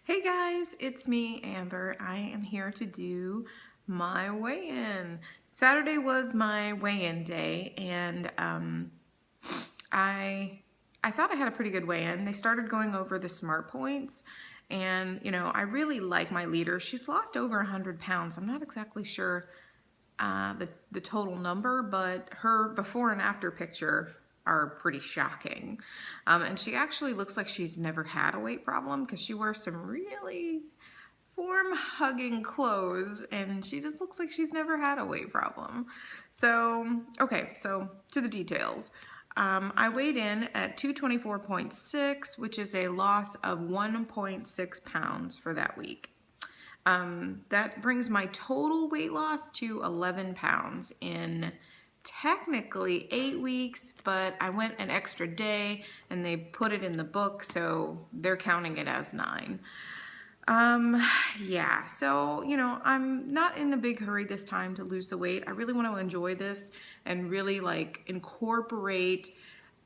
Hey guys, it's me, Amber. I am here to do my weigh-in. Saturday was my weigh-in day, and I thought I had a pretty good weigh-in. They started going over the smart points, and I really like my leader. She's lost over 100 pounds. I'm not exactly sure the total number, but her before and after picture are pretty shocking. And she actually looks like she's never had a weight problem because she wears some really form-hugging clothes and she just looks like she's never had a weight problem. So, okay, so to the details. I weighed in at 224.6, which is a loss of 1.6 pounds for that week. That brings my total weight loss to 11 pounds in technically 8 weeks, but I went an extra day and they put it in the book, so they're counting it as 9. Yeah, so, I'm not in a big hurry this time to lose the weight. I really want to enjoy this and really incorporate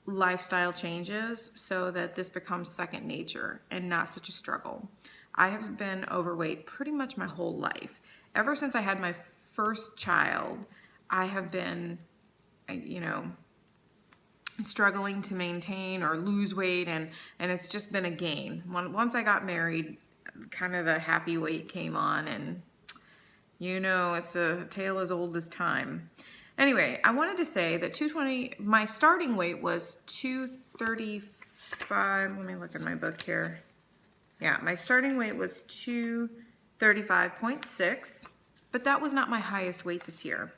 lifestyle changes so that this becomes second nature and not such a struggle. I have been overweight pretty much my whole life. Ever since I had my first child, I have been, struggling to maintain or lose weight, and it's just been a gain. Once I got married, kind of the happy weight came on, and it's a tale as old as time. Anyway, I wanted to say that 220, my starting weight was 235. Let me look at my book here. Yeah, my starting weight was 235.6, but that was not my highest weight this year.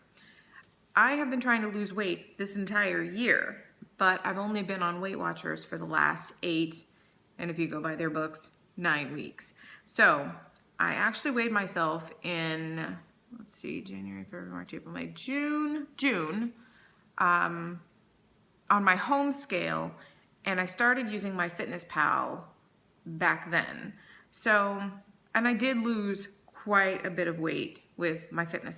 I have been trying to lose weight this entire year, but I've only been on Weight Watchers for the last 8, and if you go by their books, 9 weeks. So I actually weighed myself in, let's see, January, February, March, April, May, June, on my home scale, and I started using my Fitness back then. So, and I did lose quite a bit of weight with my Fitness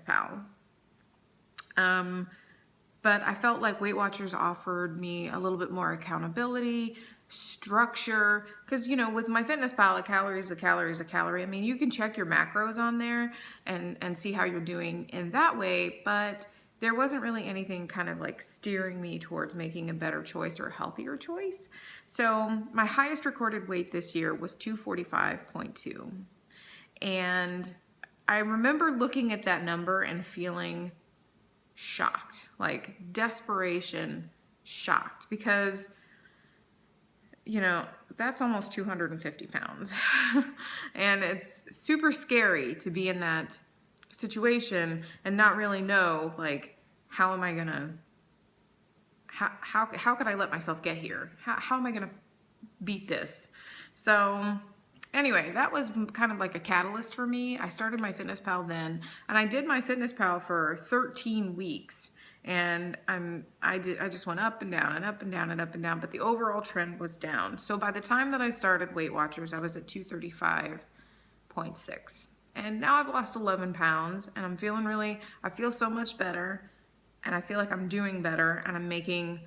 but I felt like Weight Watchers offered me a little bit more accountability, structure, because with my Fitness a calorie is a calorie is a calorie. I mean, you can check your macros on there and see how you're doing in that way, but there wasn't really anything kind of steering me towards making a better choice or a healthier choice. So my highest recorded weight this year was 245.2. And I remember looking at that number and feeling shocked, desperation shocked, because that's almost 250 pounds. And it's super scary to be in that situation and not really know how am I gonna how could I let myself get here? How am I gonna beat this? So anyway, that was kind of like a catalyst for me. I started my Fitness then, and I did my Fitness for 13 weeks. And I just went up and down and up and down and up and down, but the overall trend was down. So by the time that I started Weight Watchers, I was at 235.6. And now I've lost 11 pounds, and I feel so much better, and I feel like I'm doing better, and I'm making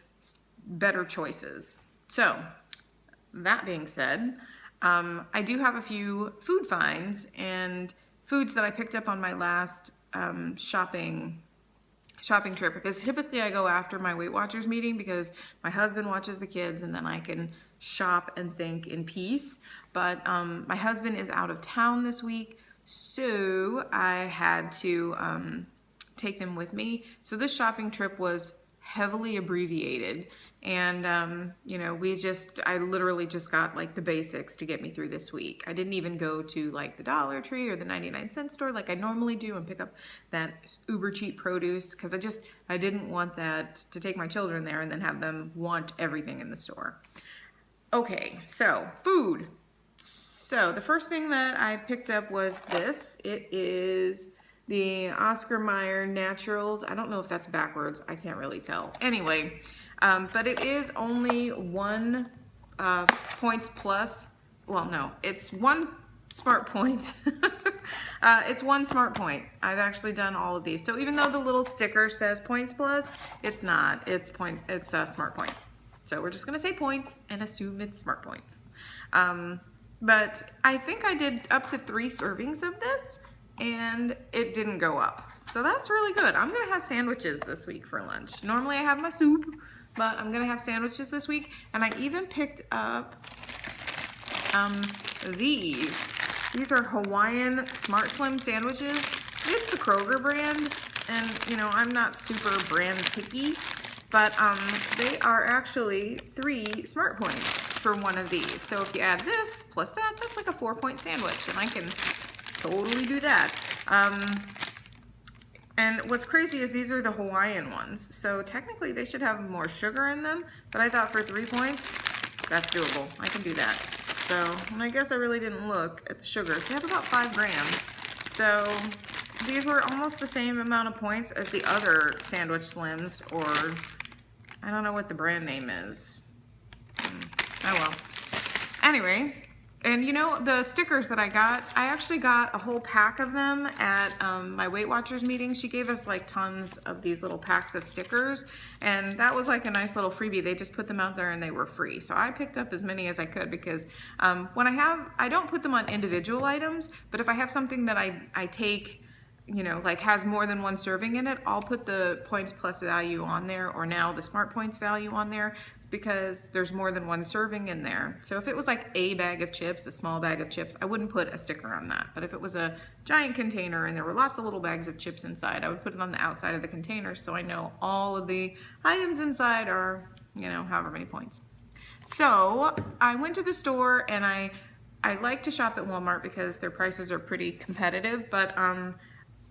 better choices. So that being said, I do have a few food finds and foods that I picked up on my last shopping trip, because typically I go after my Weight Watchers meeting because my husband watches the kids and then I can shop and think in peace. But my husband is out of town this week, so I had to take them with me. So this shopping trip was heavily abbreviated, and I literally just got the basics to get me through this week. I didn't even go to the Dollar Tree or the 99-cent store like I normally do and pick up that uber cheap produce, because I didn't want that to take my children there and then have them want everything in the store. Okay, so food. So the first thing that I picked up was this. It is the Oscar Mayer Naturals. I don't know if that's backwards. I can't really tell. Anyway, but it is only 1 points plus. Well, no, it's 1 smart point. It's 1 smart point. I've actually done all of these. So even though the little sticker says points plus, it's not. It's smart points. So we're just gonna say points and assume it's smart points. But I think I did up to 3 servings of this and it didn't go up. So that's really good. I'm gonna have sandwiches this week for lunch. Normally I have my soup, but I'm gonna have sandwiches this week. And I even picked up these. These are Hawaiian Smart Slim sandwiches. It's the Kroger brand, and you know, I'm not super brand picky, but they are actually 3 smart points for one of these. So if you add this plus that, that's like a 4-point sandwich, and I can totally do that. And what's crazy is these are the Hawaiian ones, so technically they should have more sugar in them, but I thought for 3 points, that's doable. I can do that. So, and I guess I really didn't look at the sugars. They have about 5 grams. So these were almost the same amount of points as the other sandwich slims, or I don't know what the brand name is. Oh well. Anyway, and you know, the stickers that I got, I actually got a whole pack of them at my Weight Watchers meeting. She gave us like tons of these little packs of stickers, and that was like a nice little freebie. They just put them out there and they were free. So I picked up as many as I could because when I don't put them on individual items, but if I have something that I take, you know, like has more than 1 serving in it, I'll put the points plus value on there, or now the smart points value on there, because there's more than 1 serving in there. So if it was like a bag of chips, a small bag of chips, I wouldn't put a sticker on that. But if it was a giant container and there were lots of little bags of chips inside, I would put it on the outside of the container so I know all of the items inside are, you know, however many points. So I went to the store, and I like to shop at Walmart because their prices are pretty competitive, but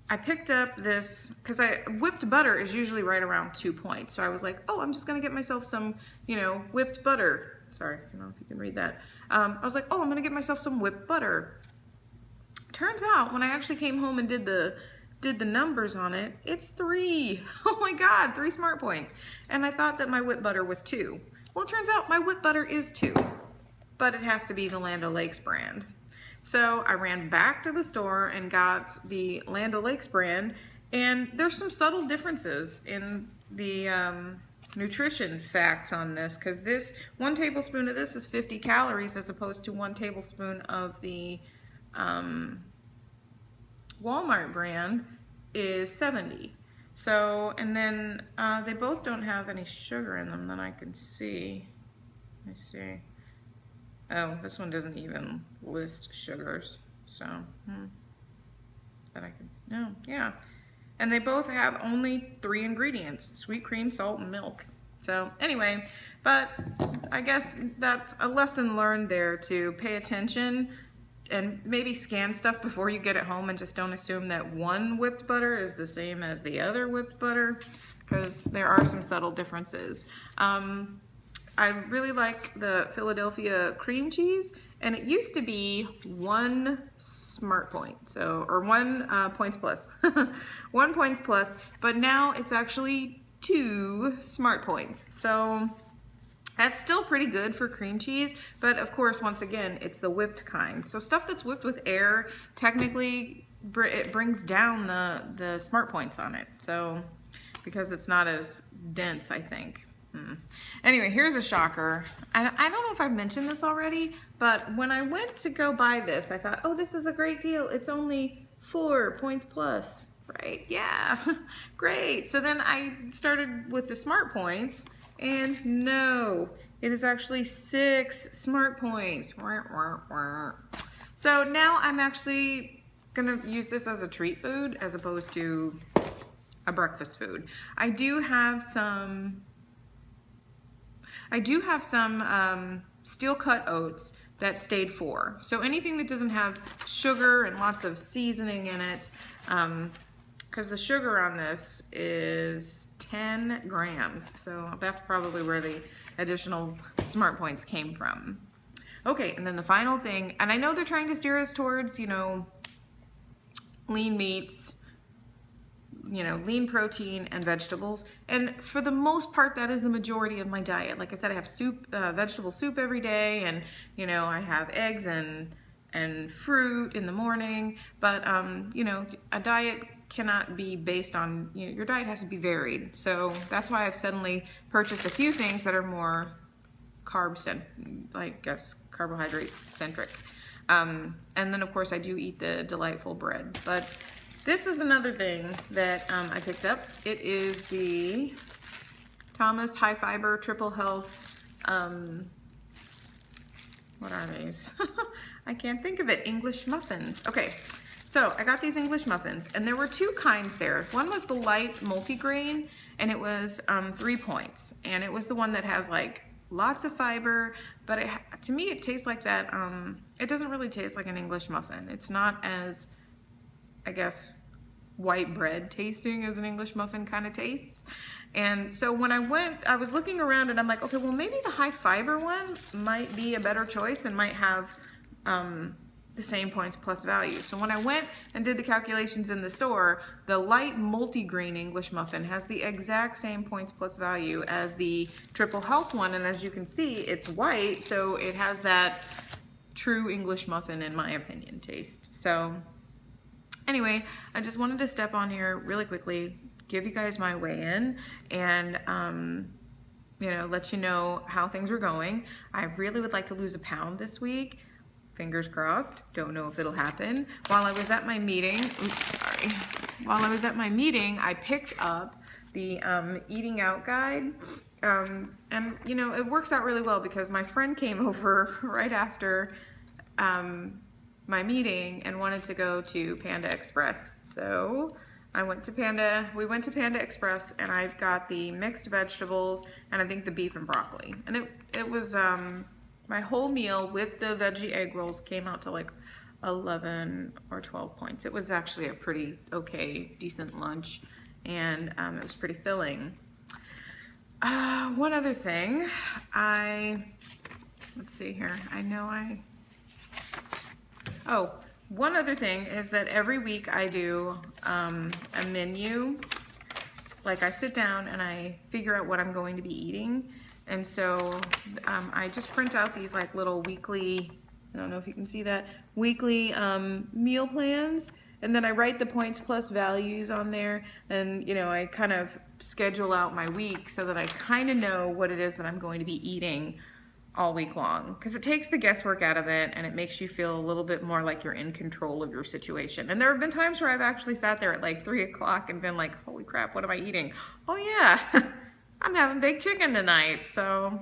I picked up this, because whipped butter is usually right around 2 points. So I was like, oh, I'm just gonna get myself some, you know, whipped butter. Sorry, I don't know if you can read that. I was like, oh, I'm gonna get myself some whipped butter. Turns out, when I actually came home and did the numbers on it, it's 3. Oh my God, 3 smart points. And I thought that my whipped butter was 2. Well, it turns out my whipped butter is 2, but it has to be the Land O'Lakes brand. So I ran back to the store and got the Land O'Lakes brand, and there's some subtle differences in the nutrition facts on this, because this 1 tablespoon of this is 50 calories as opposed to 1 tablespoon of the Walmart brand is 70. So, and then they both don't have any sugar in them that I can see. Let me see. Oh, this one doesn't even list sugars, so, that I can, no, yeah. And they both have only 3 ingredients: sweet cream, salt, and milk. So anyway, but I guess that's a lesson learned there, to pay attention and maybe scan stuff before you get it home, and just don't assume that one whipped butter is the same as the other whipped butter, because there are some subtle differences. I really like the Philadelphia cream cheese, and it used to be 1 smart point, so, or 1 points plus, 1 points plus, but now it's actually 2 smart points. So that's still pretty good for cream cheese, but of course, once again, it's the whipped kind. So stuff that's whipped with air, technically, it brings down the smart points on it. So, because it's not as dense, I think. Anyway, here's a shocker. I don't know if I've mentioned this already, but when I went to go buy this, I thought, oh, this is a great deal. It's only 4 points plus, right? Yeah, great. So then I started with the smart points, and no, it is actually 6 smart points. So now I'm actually gonna use this as a treat food as opposed to a breakfast food. I do have some steel cut oats that stayed 4. So anything that doesn't have sugar and lots of seasoning in it, because the sugar on this is 10 grams. So that's probably where the additional smart points came from. Okay, and then the final thing, and I know they're trying to steer us towards, you know, lean meats, you know, lean protein and vegetables, and for the most part that is the majority of my diet. Like I said, I have soup, vegetable soup every day, and you know, I have eggs and fruit in the morning, but you know, a diet cannot be based on, you know, your diet has to be varied. So that's why I've suddenly purchased a few things that are more carb carbohydrate centric. And then of course I do eat the delightful bread. But this is another thing that I picked up. It is the Thomas High Fiber Triple Health, what are these? I can't think of it. English muffins. Okay, so I got these English muffins, and there were two kinds there. One was the light multigrain, and it was 3 points, and it was the one that has like lots of fiber, but to me it tastes like that. It doesn't really taste like an English muffin. It's not as, I guess, white bread tasting as an English muffin kind of tastes. And so when I was looking around and I'm like, okay, well maybe the high fiber one might be a better choice and might have the same points plus value. So when I went and did the calculations in the store, the light multigrain English muffin has the exact same points plus value as the Triple Health one, and as you can see, it's white, so it has that true English muffin, in my opinion, taste. So anyway, I just wanted to step on here really quickly, give you guys my weigh-in, and you know, let you know how things are going. I really would like to lose a pound this week. Fingers crossed. Don't know if it'll happen. While I was at my meeting, While I was at my meeting, I picked up the eating out guide. And you know, it works out really well because my friend came over right after my meeting and wanted to go to Panda Express. So we went to Panda Express, and I've got the mixed vegetables and I think the beef and broccoli. And it was my whole meal with the veggie egg rolls came out to like 11 or 12 points. It was actually a pretty okay, decent lunch, and it was pretty filling. One other thing, let's see here. One other thing is that every week I do a menu. Like I sit down and I figure out what I'm going to be eating. And so I just print out these like little weekly, I don't know if you can see that, weekly meal plans. And then I write the points plus values on there. And, you know, I kind of schedule out my week so that I kind of know what it is that I'm going to be eating all week long. Because it takes the guesswork out of it, and it makes you feel a little bit more like you're in control of your situation. And there have been times where I've actually sat there at like 3 o'clock and been like, holy crap, what am I eating? Oh yeah. I'm having baked chicken tonight. So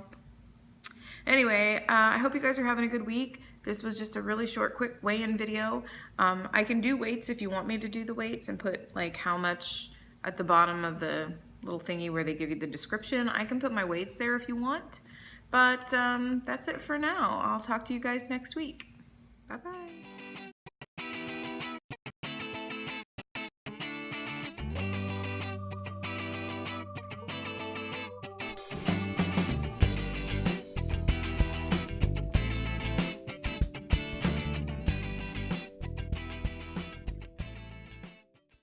anyway, I hope you guys are having a good week. This was just a really short, quick weigh-in video. I can do weights if you want me to do the weights and put like how much at the bottom of the little thingy where they give you the description. I can put my weights there if you want. But that's it for now. I'll talk to you guys next week. Bye-bye.